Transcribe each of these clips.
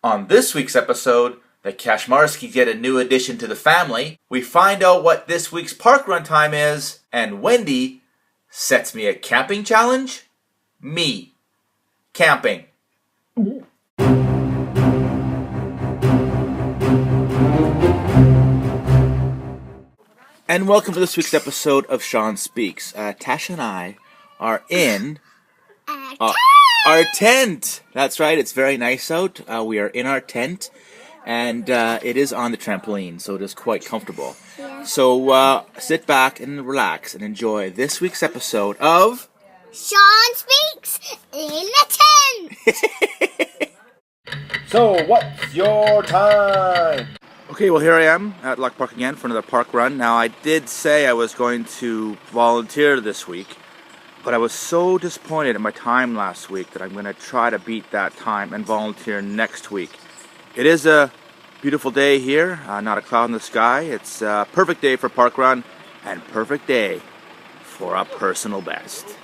On this week's episode, the Kachmarski get a new addition to the family, we find out what this week's park run time is, and Wendy sets me a camping challenge? Me. Camping. And welcome to this week's episode of Sean Speaks. Tasha and I are in our tent. That's right, it's very nice out. We are in our tent, and it is on the trampoline, so it is quite comfortable. Yeah. So sit back and relax and enjoy this week's episode of Sean Speaks in the tent. So, what's your time? Okay, well here I am at Lock Park again for another park run. Now I did say I was going to volunteer this week, but I was so disappointed in my time last week that I'm going to try to beat that time and volunteer next week. It is a beautiful day here, not a cloud in the sky. It's a perfect day for park run and perfect day for a personal best.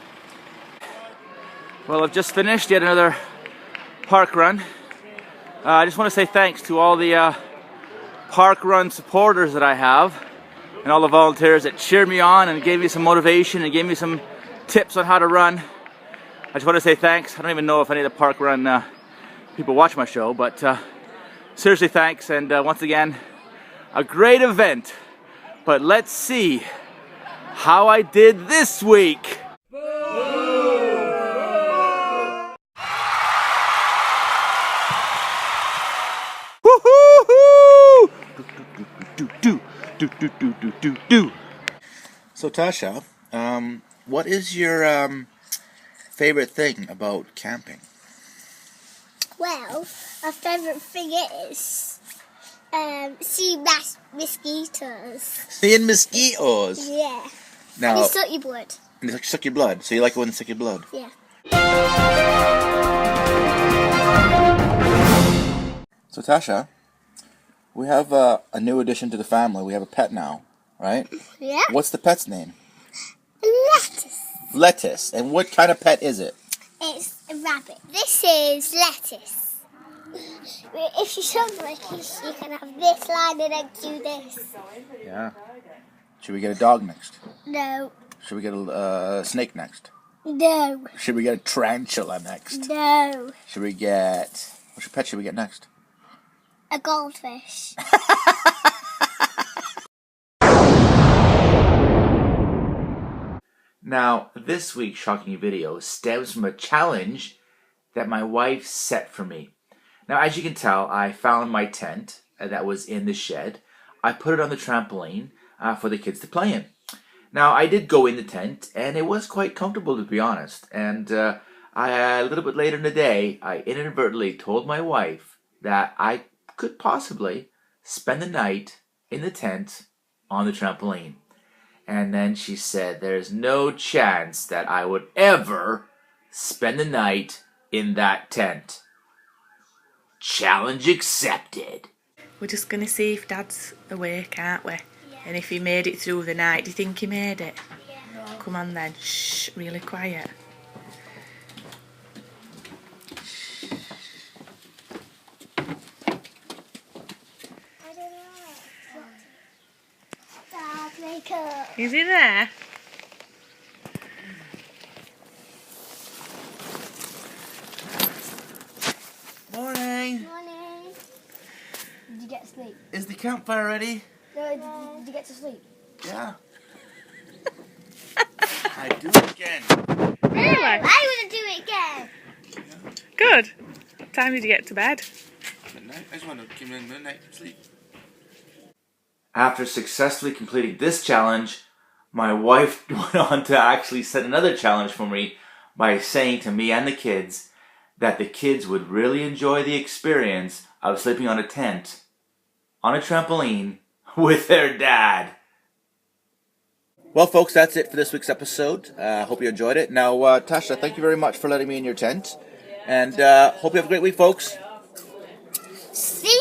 Well, I've just finished yet another park run. I just want to say thanks to all the park run supporters that I have and all the volunteers that cheered me on and gave me some motivation and gave me some tips on how to run. I just want to say thanks. I don't even know if any of the park run people watch my show, but seriously thanks, and once again a great event. But let's see how I did this week. So Tasha, what is your favorite thing about camping? Well, my favourite thing is seeing mosquitoes. Seeing mosquitoes? Yeah. Now, And they suck your blood. and they suck your blood, so you like it when they suck your blood? Yeah. So Tasha, we have a new addition to the family. We have a pet now, right? Yeah. What's the pet's name? Lettuce. Lettuce. And what kind of pet is it? It's a rabbit. This is lettuce. If you shove lettuce, you can have this line and then do this. Yeah. Should we get a dog next? No. Should we get a snake next? No. Should we get a tarantula next? No. Should we get... Which pet should we get next? A goldfish. Now, this week's shocking video stems from a challenge that my wife set for me. Now, as you can tell, I found my tent that was in the shed. I put it on the trampoline for the kids to play in. Now, I did go in the tent, and it was quite comfortable, to be honest. And a little bit later in the day, I inadvertently told my wife that I could possibly spend the night in the tent on the trampoline. And then she said there's no chance that I would ever spend the night in that tent. Challenge accepted. We're just going to see if Dad's awake, aren't we? Yeah. And if he made it through the night. Do you think he made it? Yeah. Come on then. Shh, really quiet. I don't know. Dad, wake up. Is he there? Morning. Morning. Did you get to sleep? Is the campfire ready? No, did you get to sleep? Yeah. I do it again. Really? I want to do it again. Good. What time did you get to bed? Midnight. I just want to give in midnight sleep. After successfully completing this challenge, my wife went on to actually set another challenge for me by saying to me and the kids that the kids would really enjoy the experience of sleeping on a tent, on a trampoline, with their dad. Well, folks, that's it for this week's episode. Hope you enjoyed it. Now, Tasha, thank you very much for letting me in your tent. And hope you have a great week, folks. See